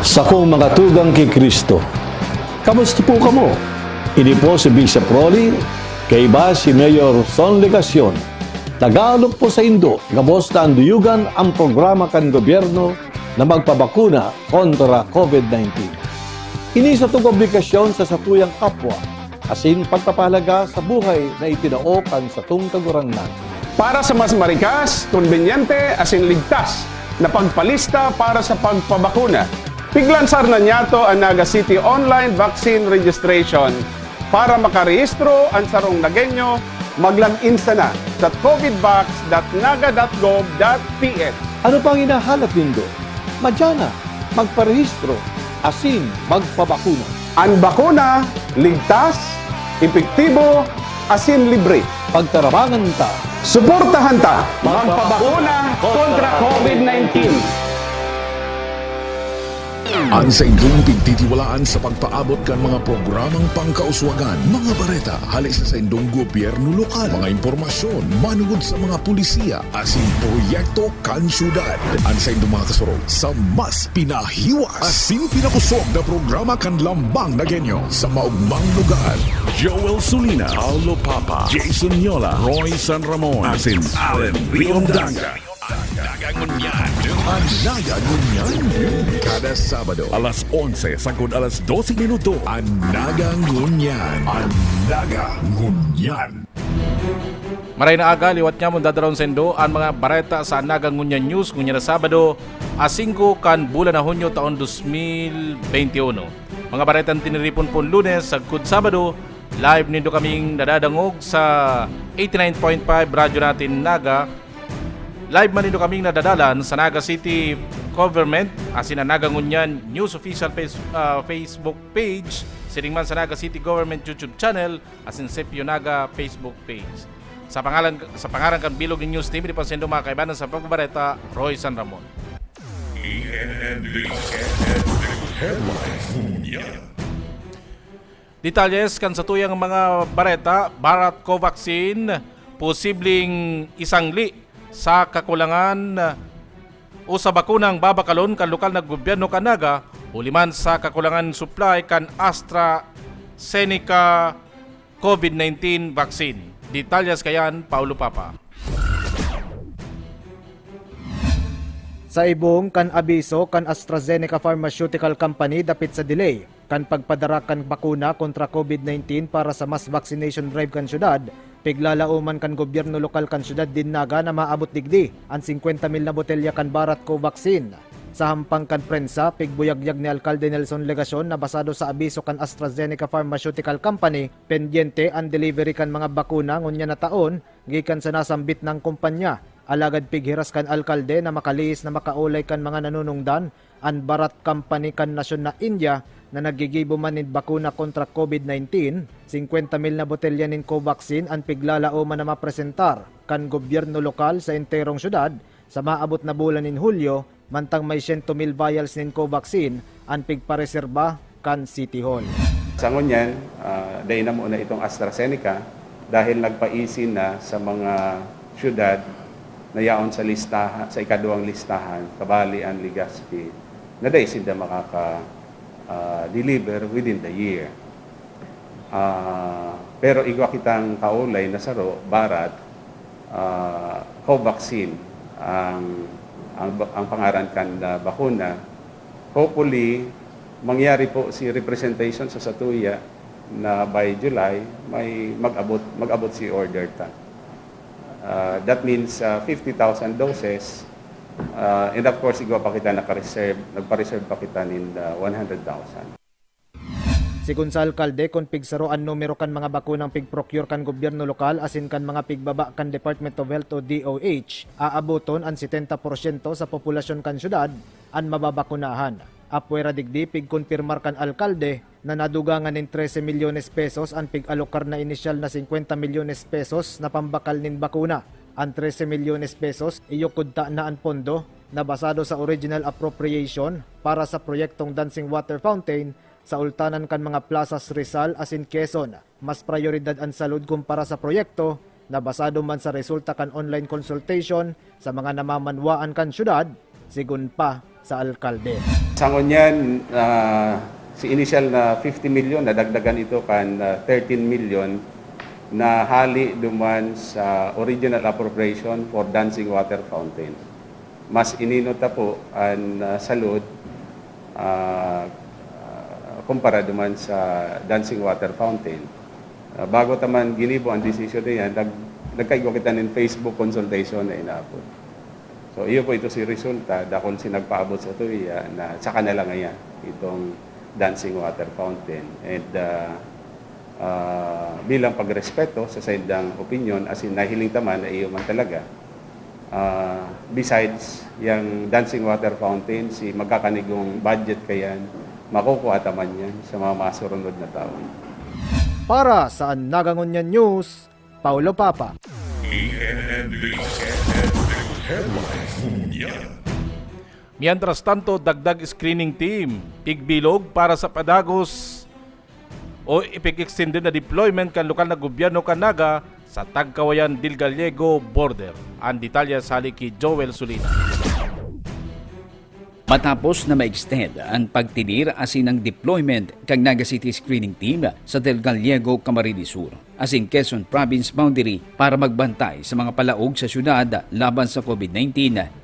sa kong mga tugang kay Kristo. Kamusta po kamo? Ini po si Bishop Rolly, kay iba si Mayor Son Legacion. Tagalog po sa Indo, gabos na anduyugan ang programa kan gobyerno na magpabakuna kontra COVID-19. Ini sa itong obligasyon sa satuyang kapwa, asin pagpapahalaga sa buhay na itinaokan sa itong kagurangnan. Para sa mas marikas, konbenyente, asin ligtas na pagpalista para sa pagpabakuna. Piglansar na niyato ang Naga City Online Vaccine Registration para makarehistro ang sarong Nagenyo, mag-login na sa covidvax.naga.gov.ph. Ano pang hinahanap nindo? Madyana, magparehistro, asin magpabakuna. Ang bakuna, ligtas, epektibo, asin libre. Pagtarabangan ta, Suportahan ta, magpabakuna kontra COVID-19. Ang sa inyong pagtitiwalaan sa pagpaabot kan mga programang pangkauswagan, mga bareta, halis sa inyong gobyerno lokal, mga impormasyon, manugod sa mga pulisiya, asin proyekto kan syudad. Ang sa inyong mga kasurog sa mas pinahiwas, asin pinakusog na programa kan Lambang Nagenyo sa maugmang lugar. Joel Sulina, Paulo Papa, Jason Yola, Roy San Ramon, asin Allen Riondanga. Ang Naga Ngunyan kada Sabado alas 11 sagod alas 12 minuto. Ang Naga Ngunyan. Ang Naga Ngunyan. Maray na aga, liwat nga mong dadaroon sendo ang mga bareta sa Naga Ngunyan News ngunya na Sabado, a 5 kan bulan na Hunyo taon 2021. Mga baretang tiniripon po Lunes sagud Sabado, live nindo kaming nadadangog sa 89.5 radyo natin Naga. Live man nito kaming nadadalan sa Naga City Government asin ang Naga Ngunyan News official Facebook page, sining man sa Naga City Government YouTube channel asin Sepio Naga Facebook page. Sa pangalan kan bilog ng news team, di pa sendo mga kaibanan sa pagbabareta, Roy San Ramon. Detalles kan sa tuyang mga bareta, Bharat Covaxin, posibleng isangli sa kakulangan o sa bakunang babakalon kan lokal na gobyerno kan Naga, uliman sa kakulangan supply kan AstraZeneca COVID-19 vaccine. Detalyas kayan, Paulo Papa. Sa ibong kan abiso kan AstraZeneca Pharmaceutical Company dapit sa delay kan pagpadara kan bakuna kontra COVID-19 para sa mass vaccination drive kan syudad, piglalauman kan gobyerno lokal kan syudad din Naga na maabot digdi ang 50,000 na botelya kan Bharat Covaxin. Sa hampang kan prensa, pigbuyagyag ni Alcalde Nelson Legacion na basado sa abiso kan AstraZeneca Pharmaceutical Company, pendyente ang delivery kan mga bakuna ngunya na taon gikan sa nasambit ng kumpanya. Alagad pighiras kan alkalde na makalihis na makaulay kan mga nanunungdan ang Bharat Company kan nasyon na India na nagigibo man nin bakuna kontra COVID-19, 50,000 na botelya nin Covaxin ang piglalauman na mapresentar kan gobyerno lokal sa enterong syudad sa maabot na bulan nin Hulyo, mantang may 100,000 vials nin Covaxin ang pigpareserba kan City Hall. Sa ngunyan, dahil na muna itong AstraZeneca dahil nagpaisin na sa mga syudad na yaon sa listahan, sa ikaduhang listahan, kabali ang Legazpi, na dahil sila makaka-deliver within the year. Pero igwa kitang kaulay na saro, Bharat, Covaxin, ang pangaran kan bakuna. Hopefully, mangyari po si representation sa Satuya na by July, may mag-abot si order ta. That means 50,000 doses. And of course, igwa pa kita nagpa-reserve pa kita nin 100,000. Sigun sa alkalde, kung pigsaroan numero kan mga bakunang pigprocure kan gobyerno lokal asin kan mga pigbaba kan Department of Health o DOH, aaboton ang 70% sa populasyon kan syudad ang mababakunahan. Apwera digdi pigkonfirmar kan alkalde na nadugangan nin 13 milyones pesos ang pig-alokar na inisyal na 50 milyones pesos na pambakal nin bakuna. Ang 13 milyones pesos iyukudta na ang pondo na basado sa original appropriation para sa proyektong Dancing Water Fountain sa ultanan kan mga plazas Rizal asin Quezon. Mas prioridad ang salud kumpara sa proyekto na basado man sa resulta kan online consultation sa mga namamanwaan kan syudad, sigun pa sa alkalde. Sangon yan, si initial na 50 million, nadagdagan ito kan 13 million na hali duman sa original appropriation for dancing water fountain. Mas ininota po ang salud kumpara duman sa dancing water fountain. Bago taman ginibo ang desisyon na yan, nagkaigo kita ng Facebook consultation na inaabot. So iyo po ito si resulta dakon si nagpaabot sa tuya na sa kanila ngayon itong dancing water fountain. And bilang pagrespeto sa saindang opinion as in nahiling taman na iyo man talaga. Besides yung dancing water fountain, si magkakanigong budget kayan, makukuha taman yan sa mga masurunod na taon. Para sa Nagangunyan News, Paulo Papa. Mientras tanto, dagdag screening team, pigbilog para sa padagos o ipig-extend na deployment kan lokal na gobyerno kan Naga sa Tagkawayan del Gallego border. Ang detalye sa haliki Joel Sulina. Matapos na ma-extend ang pagtinir asin ang deployment kang Naga City Screening Team sa Del Gallego, Camarines Sur, asin Quezon Province boundary para magbantay sa mga palaog sa syudad laban sa COVID-19,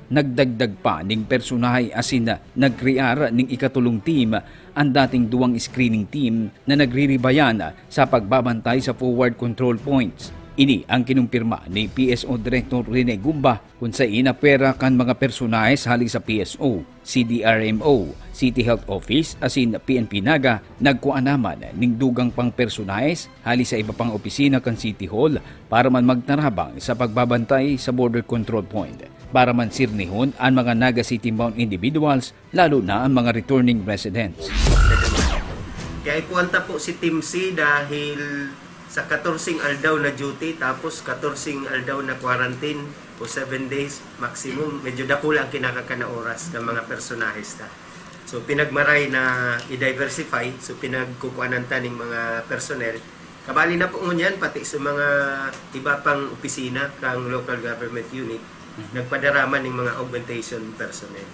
nagdagdag pa ning personahe asin nagkrear ning ikatulong team ang dating duwang screening team na nagriribayan sa pagbabantay sa forward control points. Ini ang kinumpirma ni PSO Director Rene Gumba kung sa inapwera kan mga personahe hali sa PSO, CDRMO, City Health Office asin PNP Naga nagkuan naman ning dugang pang personahe hali sa iba pang opisina kan City Hall para man magtarabang sa pagbabantay sa border control point para man sirnihon ang mga Naga City bound individuals lalo na ang mga returning residents. Kaya ipuanta po si Team C dahil sa 14 aldaw na duty tapos 14 aldaw na quarantine o 7 days maximum, medyo dakula ang kinakakana oras ng mga personahista. So pinagmaray na i-diversify, so pinagkukuanan taning mga personnel. Kabali na po ngunyan pati sa mga iba pang opisina kang local government unit, nagpadaraman ng mga augmentation personnel.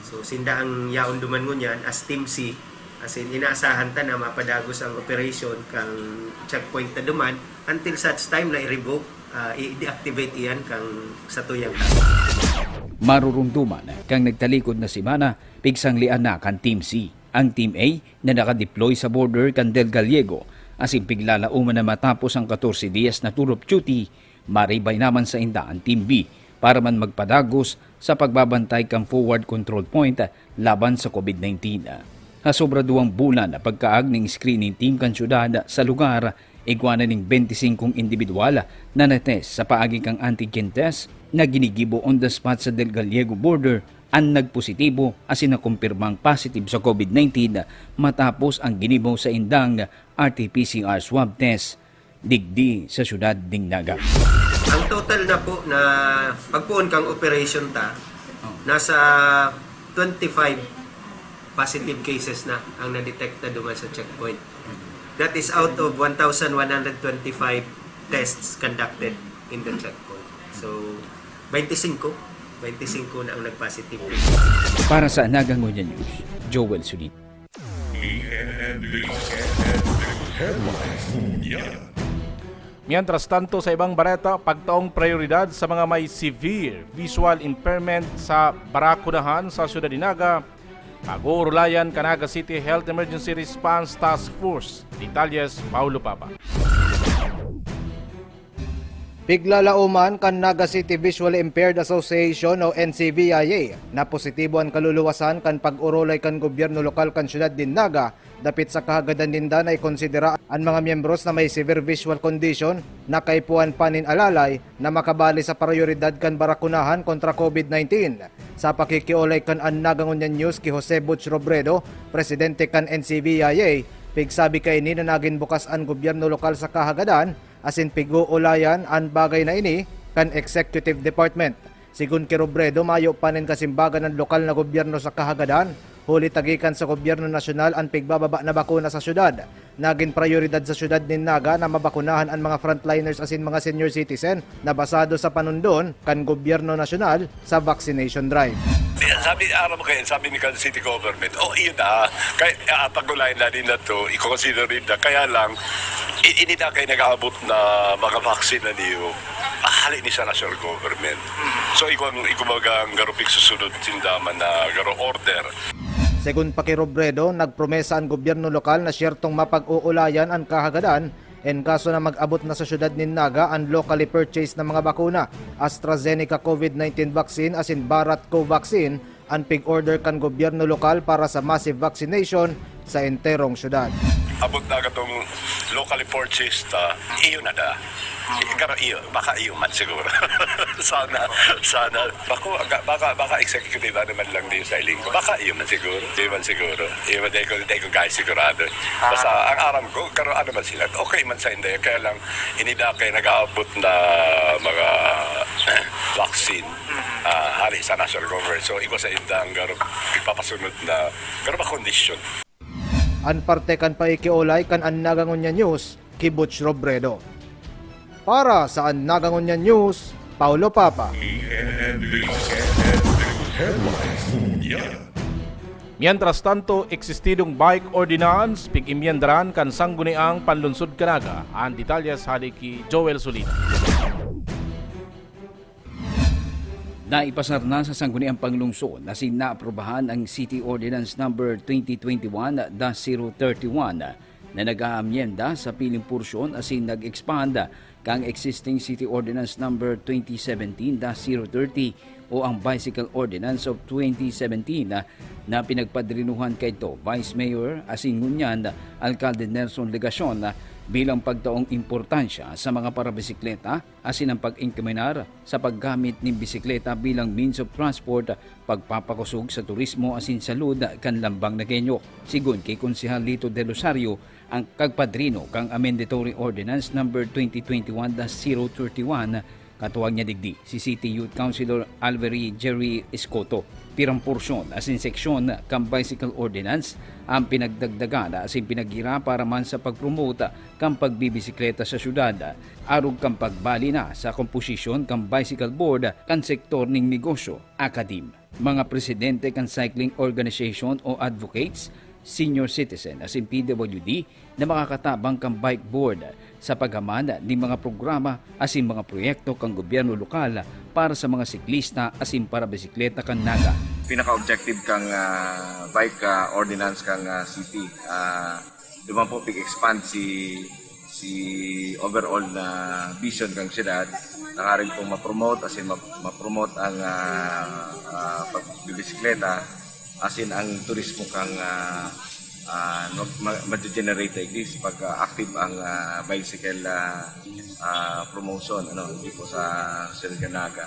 So sinda ang yaon duman ngunyan as Team C, as in, inaasahan ta na mapadagos ang operation kang checkpoint na duman until such time na i-revoke, i-deactivate iyan kang sa tuyang kaso. Marurumduman kang nagtalikod na si Mana, pigsang lian na kan Team C. Ang Team A na nakadeploy sa border kan Del Gallego, asin piglalauman na matapos ang 14 dias na tour of duty, maribay naman sa inda ang Team B para man magpadagos sa pagbabantay kang forward control point laban sa COVID-19. Sobra 2 bulan na pagkaag ng screening team kan syudad sa lugar, igwana ng 25 individual na natest sa paagi kang antigen test na ginigibo on the spot sa Del Gallego border ang nagpositibo asin na kumpirmang positive sa COVID-19 matapos ang ginibo sa indang RT-PCR swab test digdi sa syudad ding Naga. Ang total na po na pagpuon kang operation ta, nasa 25 positive cases na ang na-detecta duman sa checkpoint. That is out of 1,125 tests conducted in the checkpoint. So, 25 na ang nag-positive. Para sa Nagangunyan News, Joel Sulit. Mientras tanto sa ibang bareta, pagtaong prioridad sa mga may severe visual impairment sa Barakunahan sa siyudad ni Naga, pag-uurulayan ka Naga City Health Emergency Response Task Force. Detalyes, Paulo Papa. Piglalauman kan Naga City Visually Impaired Association o NCVIA na positibo ang kaluluwasan kan pag-urulay kan gobyerno lokal kan syudad din Naga dapit sa kahagadan ninda na ikonsidera ang mga miyembros na may severe visual condition na kaipuan panin alalay na makabali sa prioridad kan Barakunahan kontra COVID-19. Sa pakikiulay kan ang Nagangunyan News ki Jose Butch Robredo, presidente kan NCVIA, pigsabi kay ini na naging bukas ang gobyerno lokal sa kahagadan asin pig-uulayan ang bagay na ini kan executive department. Sigun ki Robredo, mayo panin kasimbagan ng lokal na gobyerno sa kahagadan Huli tagikan sa gobyerno nasyonal ang pigbababa na bakuna sa syudad. Naging prioridad sa syudad ni Naga na mabakunahan ang mga frontliners asin mga senior citizen na basado sa panundon kan gobyerno nasyonal sa vaccination drive. Sabi sabi ni Kansas City Government, iyon na, kaya pagulayan na din na ito, i-consider rin na, kaya lang, ini na kayo nag-aabot na mga vaccine na niyo, ahali ni sa national government. So, ikumagang garupik susunod tindaman na garo order. Segun pa kay Robredo, nagpromesa ang gobyerno lokal na siyertong mapag-uulayan ang kahagadan en kaso na mag-abot na sa syudad ni Naga ang locally purchased na mga bakuna, AstraZeneca COVID-19 vaccine asin Bharat Co-vaccine, ang pig-order kan gobyerno lokal para sa massive vaccination sa enterong syudad. Abot na katong locally purchased, iyo na da. Pero iyo, baka iyo man siguro. sana. Baka executive naman lang din sa iling ko. Baka iyo man siguro. Iyo man siguro. Iyo man day ko guys sigurado. Basta ang aram ko, karon ano man sila. Okay man sa hindi. Kaya lang, inida kayo nag-aabot na mga vaccine hari sa national government. So, iko sa indang garo ipapasunod na garo ba condition. An parte kan paikiolay kan an Nagangunya News, Kibuch Robredo. Para sa an Nagangunya News, Paulo Papa. Mientras tanto, eksistidong bike ordinance pig-imyendaran kan sangguniang panlunsod kanaga. Ang detalyas haliki Joel Sulit. Naipasar na sa sangguniang panglungsod na sinaaprobahan ang City Ordinance No. 2021-031 na nag-aamyenda sa piling porsyon asin nag-expand kang existing City Ordinance No. 2017-030 o ang Bicycle Ordinance of 2017 na pinagpadrinuhan kay ito Vice Mayor asin ngunyan Alcalde Nelson Legacion bilang pagtaong importansya sa mga parabisikleta asin ang pag-inkaminar sa paggamit ng bisikleta bilang means of transport, pagpapakusog sa turismo asin salud kan lambang na Genyo. Sigun kay Konsehal Lito de Rosario, ang kagpadrino kang Amendatory Ordinance No. 2021-031 katuwag niya digdi si City Youth Councilor Alveri Jerry Escoto. Pirang porsyon asin seksyon kang Bicycle Ordinance ang pinagdagdagan asin pinaghira para man sa pagpromote kang pagbibisikleta sa syudad. Arog kang pagbali na sa komposisyon kang Bicycle Board kan sektor ning negosyo, akadim, mga presidente kan cycling organization o advocates, senior citizen asin PWD na makakatabang kang bike board sa paghamana ng mga programa asin mga proyekto kang gobyerno lokal para sa mga siklista asin para bisikleta kan Naga. Pinaka-objective kang bike ordinance kang city. Duman po pig-expand si overall na vision kang siyudad. Nakarin po ma-promote asin ma-promote ang pagbibisikleta asin ang turismo kang ma-generate like this pag active ang bicycle promotion dito sa Naga.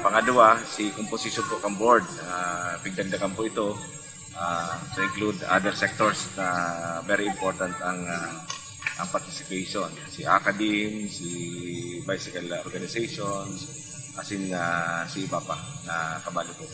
Pangalawa, si composition po kang board, pigdagdagan po ito to include other sectors na very important ang participation. Si academe, si bicycle organizations, asin si iba pa na kabalo po.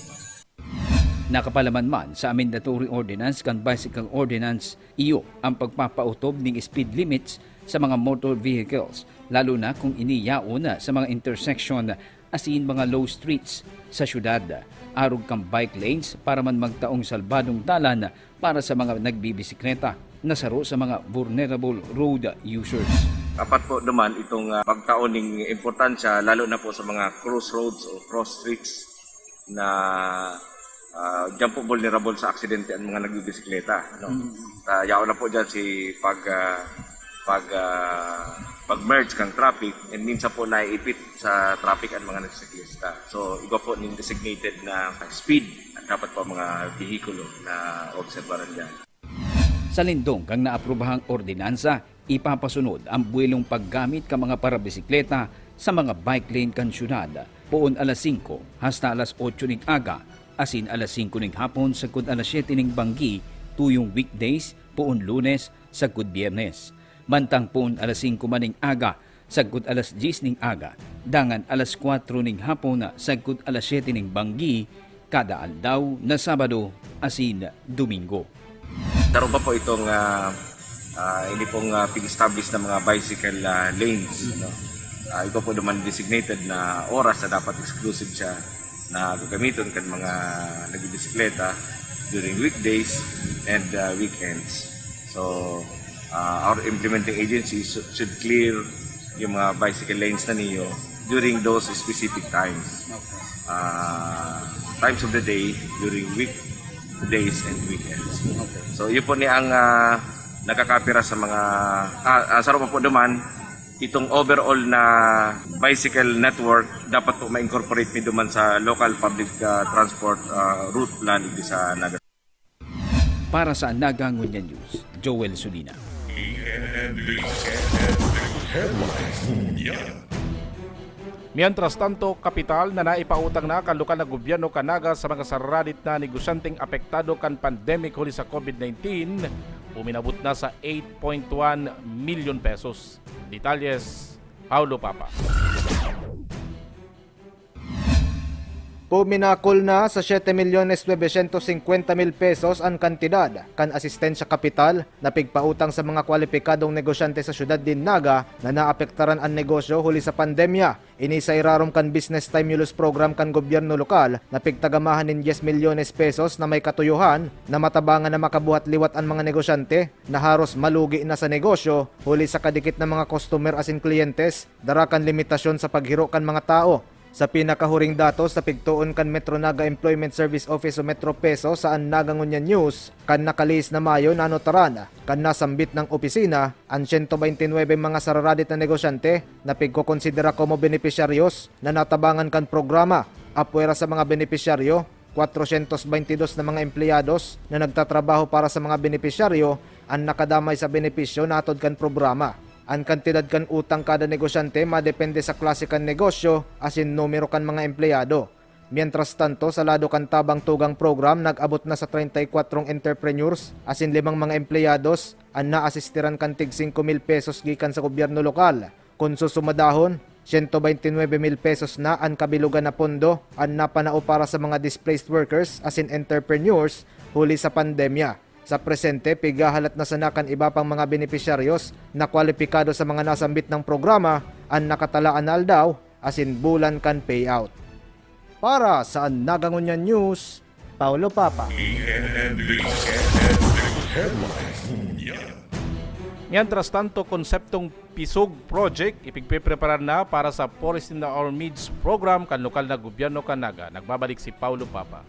Nakapalaman man sa Amendatory Ordinance kan Bicycle Ordinance, iyo ang pagpapautob ng speed limits sa mga motor vehicles, lalo na kung iniyaon sa mga intersection asin mga low streets sa syudad. Arog kang bike lanes para man magtaong salbadong dalan para sa mga nagbibisikleta, nasaro sa mga vulnerable road users. Apat po naman itong pagtaon ng importansya, lalo na po sa mga crossroads o cross streets na diyan po vulnerable sa aksidente ang mga nagbibisikleta. Yaon na po dyan si pag-merge kang traffic and minsan po naiipit sa traffic ang mga nagsiklista. So, iba po ng designated na speed at dapat po mga vehikulo na obserbaran dyan. Sa lindong kang naaprobahang ordinansa, ipapasunod ang buwelong paggamit ka mga parabisikleta sa mga bike lane kan syudad. Poon alas 5 hasta alas 8 ning aga, asin alas 5 ning hapon sagud alas 7 ning banggi, tuyong weekdays poon Lunes sagud Biyernes. Mantang poon alas 5 maning aga sagud alas 10 ning aga, dangan alas 4 ning hapon sagud alas 7 ning banggi, kada aldaw na Sabado asin Domingo. Daron pa po itong hindi pong pin-establish na mga bicycle lanes. Ito po naman designated na oras na dapat exclusive siya na gagamiton kan mga nagbibisikleta during weekdays and weekends. So, our implementing agencies should clear yung mga bicycle lanes na niyo during those specific times. Times of the day during weekdays and weekends. So, yun po ni ang nakakapira sa mga sarap po naman itong overall na bicycle network dapat po ma-incorporate ni duman sa local public transport route plan sa Naga. Para sa Naga Ngunyan News, Joel Sulina. Mientras tanto, kapital na naipautang na kan lokal na gobyerno kanaga sa mga sararadit na negosyanteng apektado kan pandemic huli sa COVID-19, uminabot na sa 8.1 million pesos. Detalles, Paulo Papa. Puminakol na sa 7,950,000 pesos ang kantidad kan asistensya kapital na pigpautang sa mga kwalipikadong negosyante sa syudad din Naga na naapektaran ang negosyo huli sa pandemya. Ini sa irarom kan business stimulus program kan gobyerno lokal na pigtagamahan ng 10 milyones pesos na may katuyuhan na matabangan na makabuhat liwat ang mga negosyante na haros malugi na sa negosyo huli sa kadikit ng mga customer asin kliyentes, darakan limitasyon sa paghiro kan mga tao. Sa pinakahuring datos sa pigtuon kan Metro Naga Employment Service Office o Metro Peso saan Naga Ngunyan News kan nakalis na Mayo na notaran kan nasambit ng opisina ang 129 mga sararadit na negosyante na pigkokonsidera como benepisyaryos na natabangan kan programa. Apwera sa mga benepisyaryo, 422 na mga empleyados na nagtatrabaho para sa mga benepisyaryo ang nakadamay sa benepisyo natod kan programa. Ang kantidad kan utang kada negosyante madepende sa klase kan negosyo asin numero kan mga empleyado. Mientras tanto, sa lado kan tabang tugang program nag-abot na sa 34 entrepreneurs asin 5 mga empleyados ang naasistiran kan tig 5,000 pesos gikan sa gobyerno lokal. Kung susumadahon, 129,000 pesos na ang kabilugan na pondo ang napanao para sa mga displaced workers asin entrepreneurs huli sa pandemya. Sa presente, pigahalat na sanakan iba pang mga benepisyaryos na kwalipikado sa mga nasambit ng programa ang nakatalaan na aldaw asin bulan kan payout. Para sa Naga Ngunyan News, Paulo Papa. Mientras tanto, konseptong Pisog Project ipigpreparar na para sa Forest in Our Midst program kan lokal na gobyerno kanaga. Nagbabalik si Paulo Papa.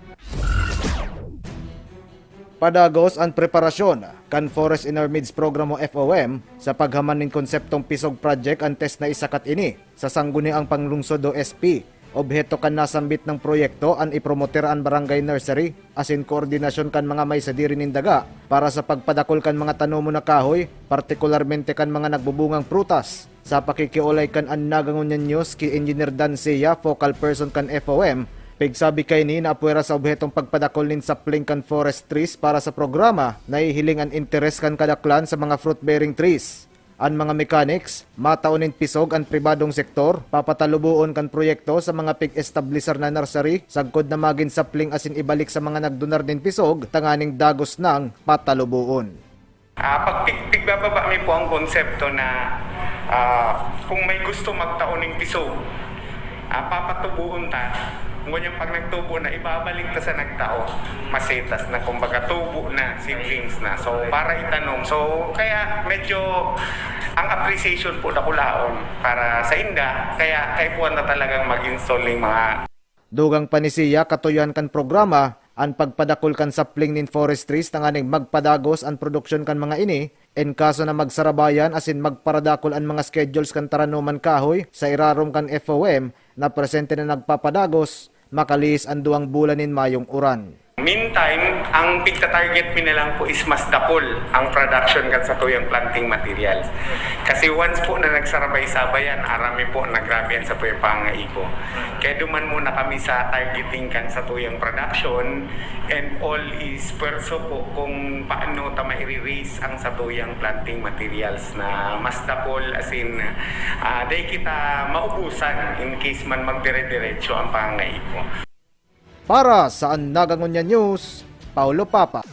Padagos ang preparasyon kan Forest in Our Midst program o FOM sa paghaman ng konseptong Pisog Project ang test na isakat ini sa sangguniang panglungsod o SP. Obheto kan nasambit ng proyekto ang ipromoter ang barangay nursery asin koordinasyon kan mga may sadiri nindaga para sa pagpadakol kan mga tanomo na kahoy, partikularmente kan mga nagbubungang prutas. Sa pakikiulay kan ang Naga Ngunyan News ki Engineer Dan Sia, focal person kan FOM, pigsabi kay ni na apwera sa obhetong pagpadakol nin sapling kan forest trees para sa programa na ihiling ang interes kan kadaklan sa mga fruit-bearing trees. Ang mga mechanics, mataunin pisog ang pribadong sektor, papatalubuon kan proyekto sa mga pig-establisher na nursery, sagkod na magin sapling asin ibalik sa mga nagdonar din pisog, tanganing dagos ng patalubuon. Pag pigbababa mi po ang konsepto na kung may gusto magtauning pisog, papatubuon ta. Ngunyan pag nagtubo na, ibabalik ta sa nagtao. Masetas na, kumbaga tubo na, siblings na. So, para itanong. So, kaya medyo ang appreciation po na kulaon para sa inda. Kaya kaipuan na talagang mag-install ng mga... Dugang panisiya, katuyan kan programa, ang pagpadakol kan sapling nin forestries tanganing magpadagos ang produksyon kan mga ini, en kaso na magsarabayan asin magparadakol ang mga schedules kan taranuman kahoy sa irarom kan FOM na presente na nagpapadagos, makalis ang 2 bulan nin mayong uran. Meantime, ang pigta-target mi na lang po is mas dapol ang production kan sa tuyang planting materials. Kasi once po na nagsarabay-sabayan, arami po nagrabe yan sa tuyang pangaiko. Kaya duman muna kami sa targeting kan sa tuyang production and all is perso po kung paano ta mai-release ang sa tuyang planting materials na mas dapol as in day kita maubusan in case man magdire-diretso ang pangaiko. Para sa Nagangunya News, Paulo Papa.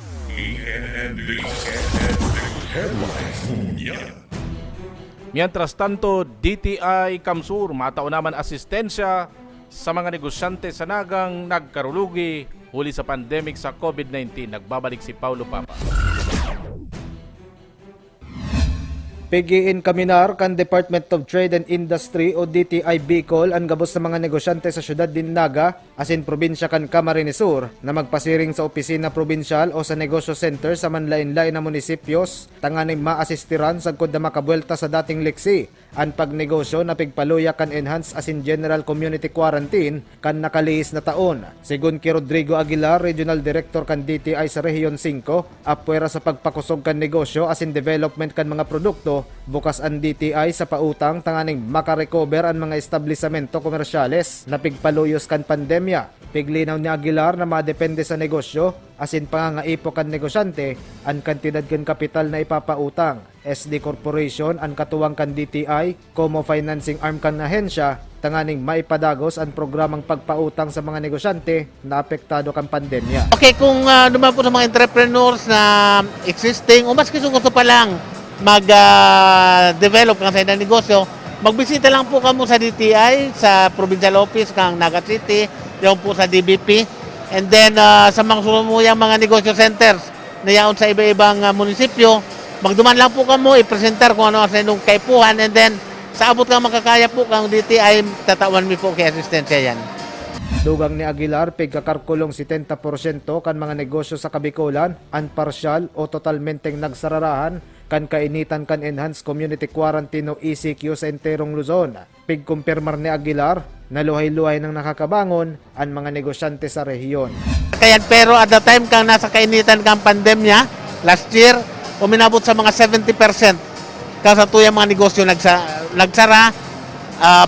Mientras tanto, DTI Kamsur matao naman asistensya sa mga negosyante sa Nagang nagkarulugi huli sa pandemic sa COVID-19. Nagbabalik si Paulo Papa. Pigiin kaminar kan Department of Trade and Industry o DTI Bicol ang gabos sa mga negosyante sa syudad din Naga asin probinsya kan Camarines Sur na magpasiring sa opisina probinsyal o sa negosyo center sa manlain-lain na munisipyos tanganing maasistiran sagkod na makabuelta sa dating leksi ang pagnegosyo na pigpaluya kan enhance asin general community quarantine kan nakalihis na taon. Sigun ki Rodrigo Aguilar, Regional Director kan DTI sa Rehiyon 5, apwera sa pagpakusog kan negosyo asin development kan mga produkto, bukas ang DTI sa pautang tanganing makarecover ang mga establisamento komersyales na pigpaluyos kan pandemya. Piglinaw ni Aguilar na madepende sa negosyo asin pangangaipo kan negosyante ang kantidad kan kapital na ipapautang. SD Corporation ang katuwang kan DTI, como financing arm kan ahensya, tanganing maipadagos ang programang pagpautang sa mga negosyante na apektado kan pandemya. Okay, kung naman po sa mga entrepreneurs na existing o mas gusto pa lang mag-develop ng sa negosyo, magbisita lang po kamo sa DTI, sa provincial office kang Naga City, yung po sa DBP, and then sa mga sulumuyang mga negosyo centers na yaon sa iba-ibang munisipyo, magduman lang po kamo, i-presentar kung ano sa inyong kaipuhan, and then sa abot kang makakaya po kang DTI, tatawan mi po kay asistensya yan. Dugang ni Aguilar, pigkakarkulong 70% kan mga negosyo sa Kabikulan, ang partial o totalmenteng nagsararahan, kan kainitan kan enhanced community quarantine o ECQ sa enterong Luzon. Pigkumpirmar ni Aguilar na luhay-luhay ng nakakabangon ang mga negosyante sa rehiyon. Kaya pero at the time kang nasa kainitan kang pandemya, last year, uminabot sa mga 70% kasatuyang mga negosyo nagsara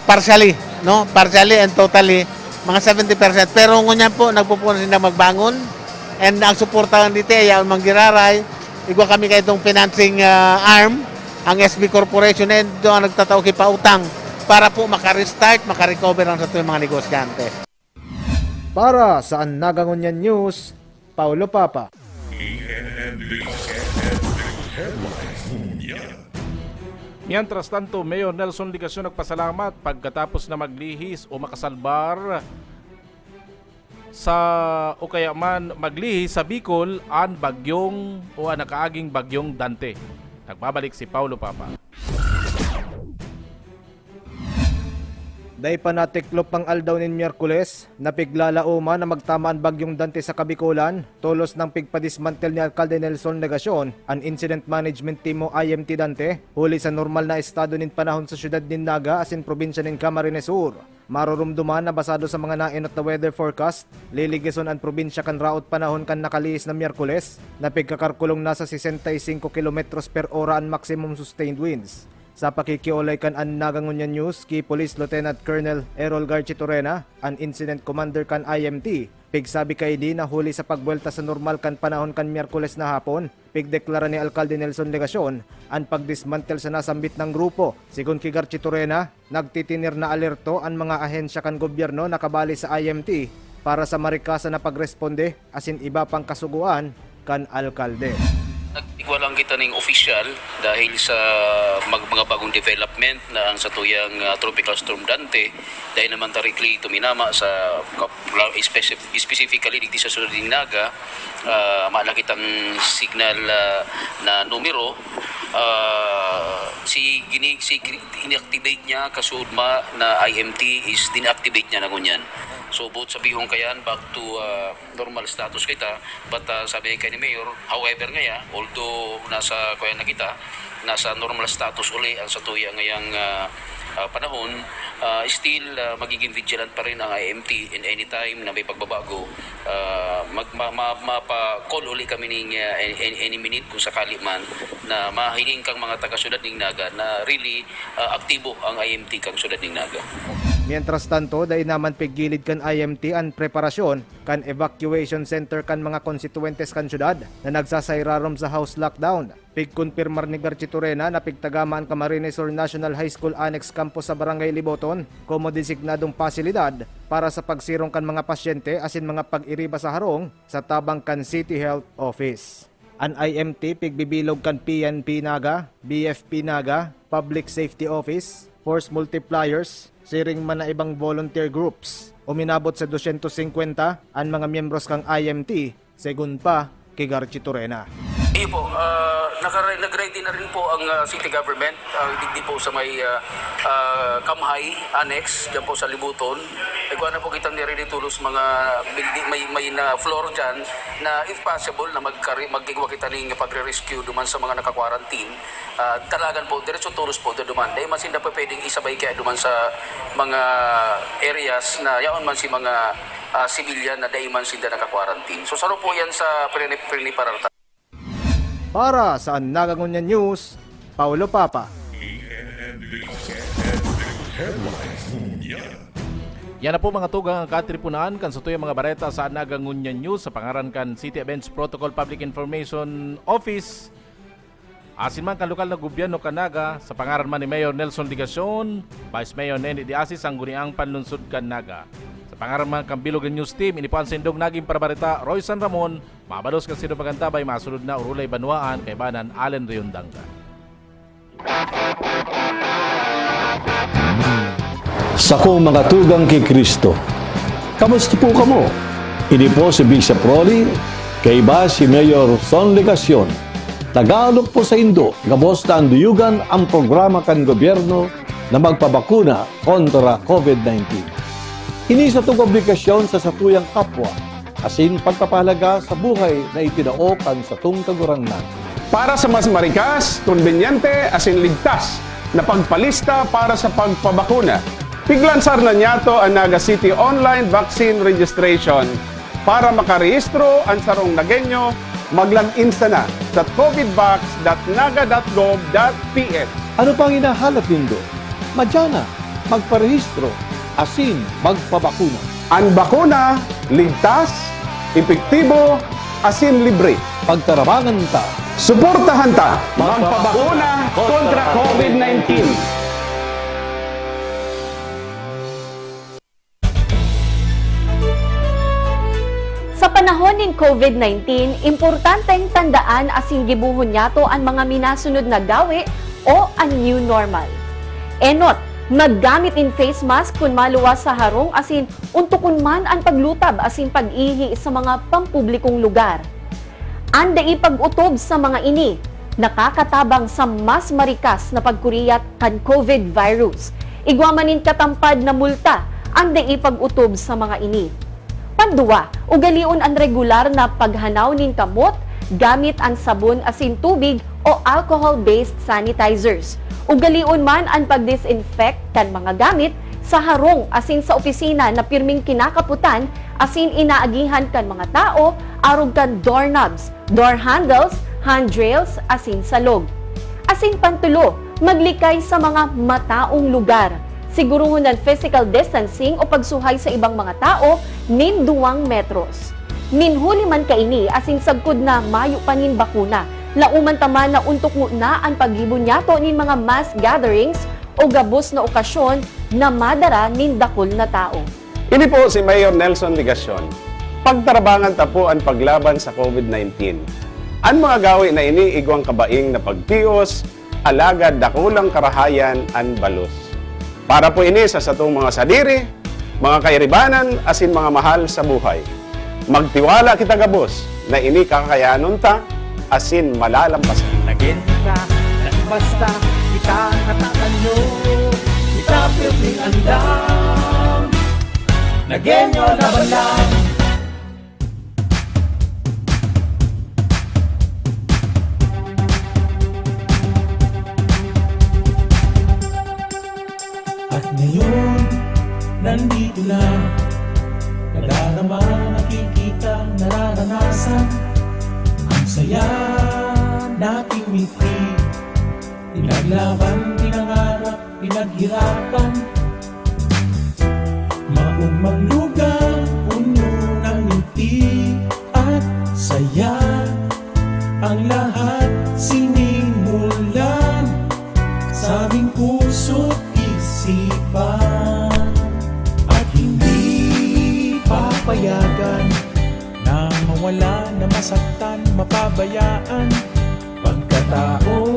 partially, no? Partially and totally mga 70%. Pero ngunyan po nagpupunan sila magbangon and ang suportahan dito ay ang manggiraray. Igwa kami kay itong financing arm, ang SB Corporation, and doon ang nagtataw kay pautang para po makarestart, makarecover ang sa mga negosyante. Para sa Nagangunya News, Paulo Papa. Mientras tanto, Mayor Nelson Ligasyon nagpasalamat pagkatapos na maglihis o makasalbar sa o kaya man maglihis sa Bicol ang bagyong o ang nakaaging bagyong Dante. Nagbabalik si Paulo Papa. Day pa natiklop ang aldaw nin Miyerkules, napiglalauman na magtamaan bagyong Dante sa Kabikulan, tulos ng pigpadismantel ni Alcalde Nelson Legasyon, ang Incident Management Team o IMT Dante, huli sa normal na estado nin panahon sa syudad nin Naga asin probinsya nin Camarines Sur. Marurumduman na basado sa mga nainot na weather forecast, liligason ang probinsya kan raot panahon kan nakalihis na Miyerkules, na pigkakarkulong nasa 65 km per ora ang maximum sustained winds. Sa pakikiolay kan ang Nagangunya News, ki Police Lieutenant Colonel Errol Garchitorena, ang Incident Commander kan IMT, pigsabi kay di na huli sa pagbuelta sa normal kan panahon kan Miyerkules na hapon, pigdeklara ni Alcalde Nelson Legasyon, ang pagdismantel sa nasambit ng grupo. Sigun ki Garchitorena, nagtitinir na alerto ang mga ahensya kan gobyerno na kabali sa IMT para sa marikasa na pagresponde asin iba pang kasuguan kan Alkalde. Nagtigwalang kita ng official dahil sa mga bagong development na ang satuyang Tropical Storm Dante dahil naman directly tuminama sa specifically dito sa Sunod ng Naga, malakitang signal na numero inactivate niya kasudma na IMT is dinactivate niya na ngunyan. So both sabihon kayan back to normal status kita, but sabi kay ni Mayor, however ngaya, although nasa kaya na kita, nasa normal status uli ang satuya ngayang panahon, still magiging vigilant pa rin ang IMT in any time na may pagbabago. Mapa-call uli kami ng any minute kung sakali man na mahiling kang mga taga-syudad ng Naga na really aktibo ang IMT kang syudad ng Naga. Mientras tanto, dahil naman piggilid kan IMT ang preparasyon kan evacuation center kan mga konstituentes kan syudad na nagsasayrarom sa house lockdown. Pigkonfirmar ni Garchitorena na pigtagamaan Camarines Sur National High School Annex Campus sa Barangay Liboton como designadong pasilidad para sa pagsirong kan mga pasyente asin mga pag-iriba sa harong sa tabang kan City Health Office. An IMT pigbibilog kan PNP Naga, BFP Naga, Public Safety Office, Force Multipliers, siring man na ibang volunteer groups. Uminabot sa 250 ang mga miyembros kang IMT, segun pa kay Garchitorena. Iyo po, nag-ready na rin po ang city government, digdi po sa may Kamhay Annex, dyan po sa Libuton. Ikaw na po kitang nire-tulos mga may na floor dyan na if possible na magigwa kita ng pagre-rescue duman sa mga naka-quarantine. Talagan po, diretso tulos po duman. Dahil man sinda po pwedeng isabay kaya duman sa mga areas na yaon man si mga civilian na dahil man sinda naka-quarantine. So saro po yan sa priniparata. Para sa Nagangunyan News, Paulo Papa. Yan na po mga tugang ang katripunaan kan sa tuyang mga bareta sa Nagangunyan News sa pangaran kan City Events Protocol Public Information Office. Asin man kan lokal na gobyerno kanaga sa pangaran man ni Mayor Nelson Ligacion, Vice Mayor Neni Diasis ang guniang panlunsod kanaga. Sa pangaran man kan Bilogan News Team, inipuan sindong naging parabareta Roy San Ramon, mabalos kan sino magantabay masulod na Urulay Banwaan kay Banan Allen Riondanga. Sa kong mga tugang kay Kristo, kamusta po kamo? Ini po si Bishop Rolly, kay ba si Mayor Son Ligacion. Tagalog po sa Indo, gabos na ang duyugan ang programa kan gobyerno na magpabakuna kontra COVID-19. Ini sa itong obligasyon sa satuyang kapwa, asin pagpapahalaga sa buhay na itinaokan sa itong kagurangnan. Para sa mas marikas, konbenyente, asin ligtas na pagpalista para sa pagpabakuna, piglansar na niyato ang Naga City Online Vaccine Registration para makarehistro ang sarong Nagenyo, mag-login na sa covidvax.naga.gov.ph. Ano pang hinahanap nindo? Madyana, magparehistro, asin magpabakuna. Ang bakuna, ligtas, epektibo, asin libre. Pagtarabangan ta, suportahan ta, magpabakuna kontra COVID-19. Sa panahon ng COVID-19, importanteng tandaan asin gibuhon yato ang mga minasunod na gawi o ang new normal. Enot, maggamit in face mask kung maluwas sa harong asin untukon man ang paglutab asin pag-ihi sa mga pampublikong lugar. Anda ipag-utob sa mga ini, nakakatabang sa mas marikas na pagkuriyat kan COVID virus. Igwamanin katampad na multa, anda ipag-utob sa mga ini. Panduwa, ugalion ang regular na paghanaw nin kamot gamit ang sabon asin tubig o alcohol-based sanitizers. Ugalion man ang pag-disinfect kan mga gamit sa harong asin sa opisina na pirming kinakaputan asin inaagihan kan mga tao arog kan doorknobs, door handles, handrails asin salog. Asin pantulo, maglikay sa mga mataong lugar. Siguruhon ng physical distancing o pagsuhay sa ibang mga tao nin 2 metros. Ninhuli man kaini asin sagkod na mayo panin bakuna. Lauman taman na untok mo na ang paghibon niyato nin mga mass gatherings o gabos na okasyon na madara nin dakol na tao. Ini po si Mayor Nelson Ligacion. Pagtarabangan ta po ang paglaban sa COVID-19. Ang mga gawi na ini igwang kabaing na pagtios, alagad dakulang karahayan an balos. Para po ini sa satong mga sadiri, mga kairibanan, asin mga mahal sa buhay. Magtiwala kita gabos na ini kakayanon ta, asin malalampasan. Nagin ka, basta kita natatanyo, kita piling andam. Nagenyo na balang. At ngayon, nandito na, nadarama, nakikita, nararanasan. Ang saya nating ngiti, pinaglaban, pinangarap, pinaghirapan. bagong maglugang puno ng ngiti at saya. Ang lahat sinimulan sa aming puso't isipan. At hindi papayagan na mawala, na masaktan, mapabayaan. Pagkatao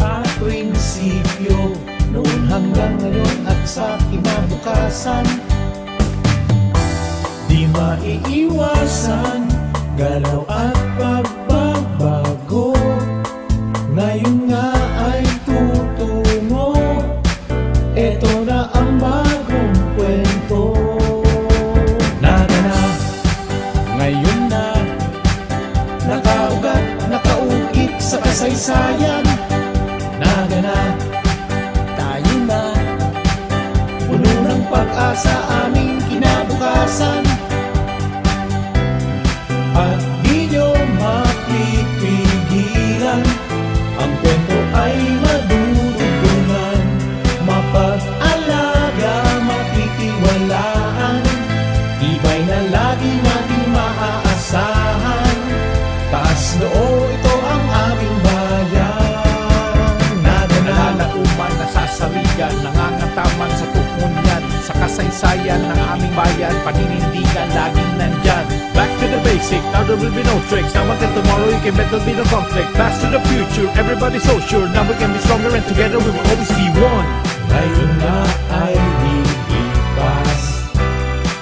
at prinsipyo, noon hanggang ngayon at sa kinabukasan. Di maiiwasan, galaw at pagbabago. Ngayon nga ay tutungo, eto na ang bagong kwento. Nagana, ngayon na, nakaugat, nakaukit sa kasaysayan. Nagana, tayo na, puno ng pag-asa aming kinabukasan. At di nyo mapipigilan, ang kwento ay madudugtungan. Mapag-alaga, matitiwalaan, tibay na lagi nating maaasahan. Taas noo, ito ang aming bayan. Nalalauman, nasasarigan, nangangataman sa tukunyan, sa kasaysayan ng aming bayan, paninindigan laging nandyan. Back to the basic, now there will be no tricks. Now until tomorrow, you can bet there'll be no conflict. Fast to the future, everybody's so sure. Now we can be stronger and together we will always be one. Ngayon na ay lilipas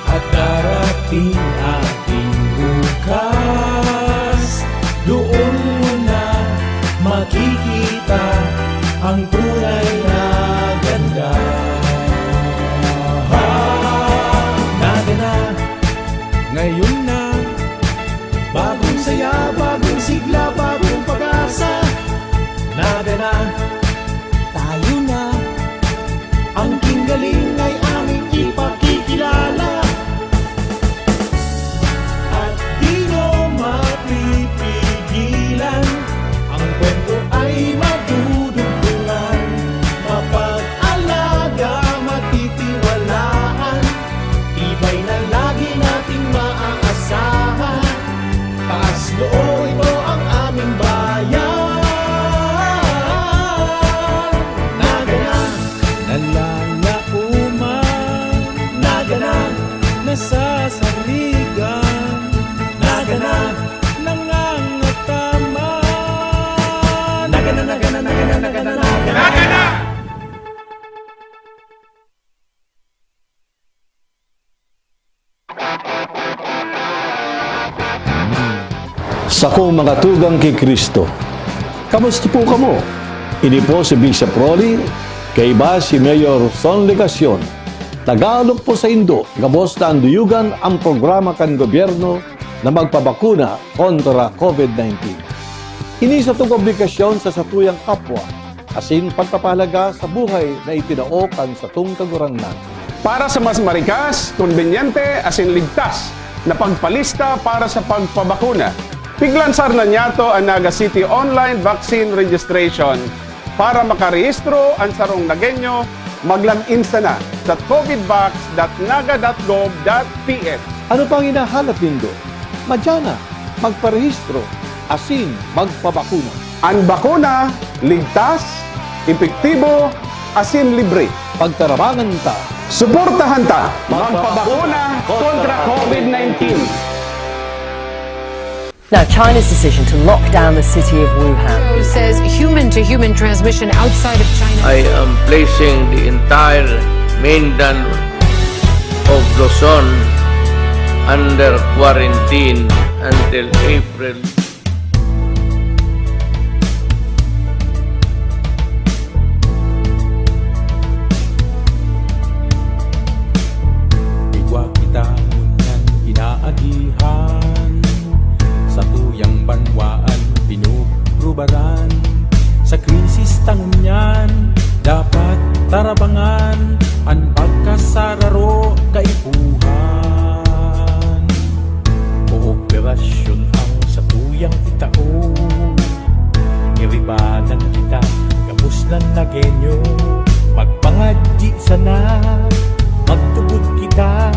at darating ating bukas. Doon mo na makikita ang tunay na ganda. Nagana, ngayon na, bagong saya, bagong sigla, bagong pag-asa. Nagana, tayo na, ang kinggaling ay aming ipakikilala. At di nyo mapipigilan, ang kwento ay madudugtungan. Mapag-alaga, matitiwalaan, tibay na lagi nating maaasahan. Taas noo, ito ang aming bayan. Nagana, nalalauman, nagana, nasasaligan, nagana, nangangataman. Nagana, nagana, nagana, nagana, nagana, nagana! Sako mga tugang kay Kristo. Kamusta po kamo? Ini po si Bishop Rolly, kay iba si Mayor Son Legacion. Tagalog po sa Indo, gabos na anduyugan ang programa kan gobyerno na magpabakuna kontra COVID-19. Ini sa itong obligasyon sa satuyang kapwa, asin pagpapahalaga sa buhay na itinaokan sa itong kagurangnan. Para sa mas marikas, konbenyente, asin ligtas na pagpalista para sa pagpabakuna, piglansar na niyato ang Naga City Online Vaccine Registration para makarehistro ang sarong Nagenyo, maglam-insta na sa covidvax.naga.gov.ph. Ano pang hinahanap nindo? Madyana, magparehistro, asin magpabakuna. Ang bakuna, ligtas, epektibo, asin libre. Pagtarabangan ta, suportahan ta, magpabakuna kontra COVID-19. Now, China's decision to lock down the city of Wuhan says human-to-human transmission outside of China. I am placing the entire mainland of Luzon under quarantine until April. Igwa kita ngunyan inaagihan, sa tuyang banwaan pinuprubaran. Sa krisis tangunyan dapat tarabangan, ang pagkasararo kaipuhan. Kooperasyon ang sa tuyang itao, iribanan kita gabos ng Nagenyo. Magpangadji sana, magtugod kita ka,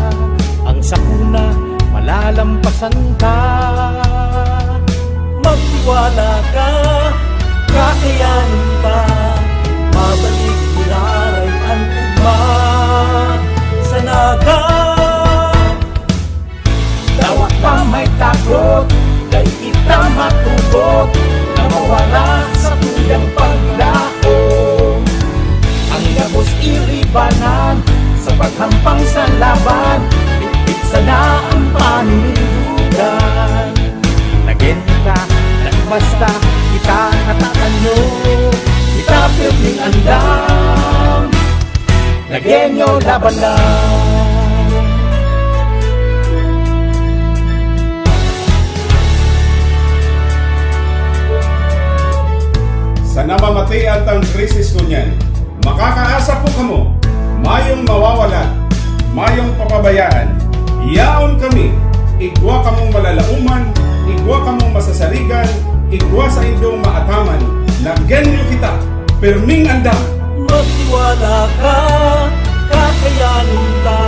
ang sakuna malalampasan ka. Magtiwala ka, kakayanin ka, mabalik nilaray ang ugma sa naga. Dawa pa may takot, kay kita matugot, na mawala sa tuyang paglaong. Ang gabos iribanan, sa paghampang sa laban, bitbit sana ang paninindugan. Nagin ka, basta kita natatanyo, kita pirming andam, nagenyo laban lang. Sa namamatian tang krisis kunyan, makakaasa po kamo, mayong mawawala, mayong papabayaan, yaon kami, igwa kamong malalauman, igwa kamong masasaligan, igwa sa indong maataman, nagyanyo kita, pirming andam. Magtiwala ka, kakayanin ka,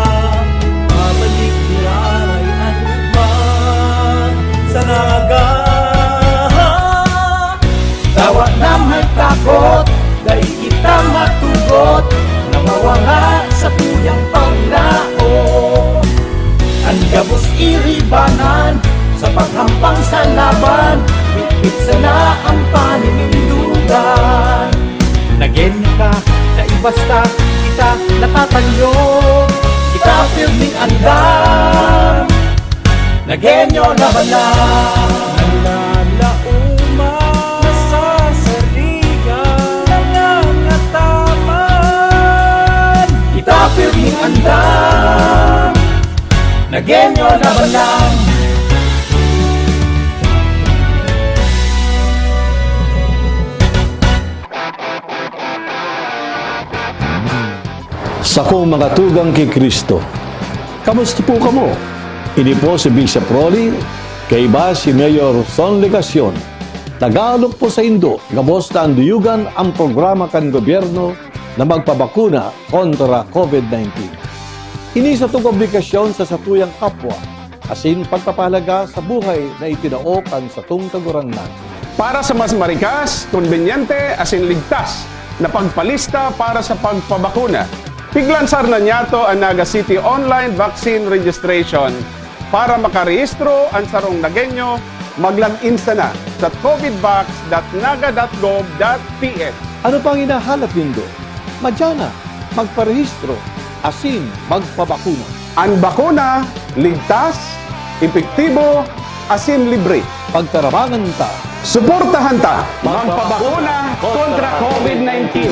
mabalik nilaray ang ugman sa naga. Dawa na may takot, dahil kita matugot, na mawala sa tuyang paglao. Ang gabos iribanan, sa paghampang sa laban, bitbit sana ang paninindugan. Nagenyo ka, naibasta, kita natatanyo, kita pirming andam, nagenyo laban lang. Nalalauma sa sarigan, nangangataman, kita pirming andam, nagenyo laban lang. Sako mga tugang kay Kristo. Kamusta po kamo? Ini po si Bishop Rolly, kay iba si Mayor Son Legacion. Tagalog po sa Indo, gabos na anduyugan ang programa kan gobyerno na magpabakuna kontra COVID-19. Ini sa itong obligasyon sa satuyang kapwa, asin pagpapahalaga sa buhay na itinaokan sa itong kaguranan. Para sa mas marikas, konbenyente, asin ligtas na pagpalista para sa pagpabakuna, piglansar na niyato ang Naga City Online Vaccine Registration para makarehistro ang sarong Nagenyo, mag-login na sa covidvax.naga.gov.ph. Ano pang hinahanap nindo? Madyana, magparehistro, asin magpabakuna. Ang bakuna, ligtas, epektibo, asin libre. Pagtarabangan ta, suportahan ta, magpabakuna kontra COVID-19.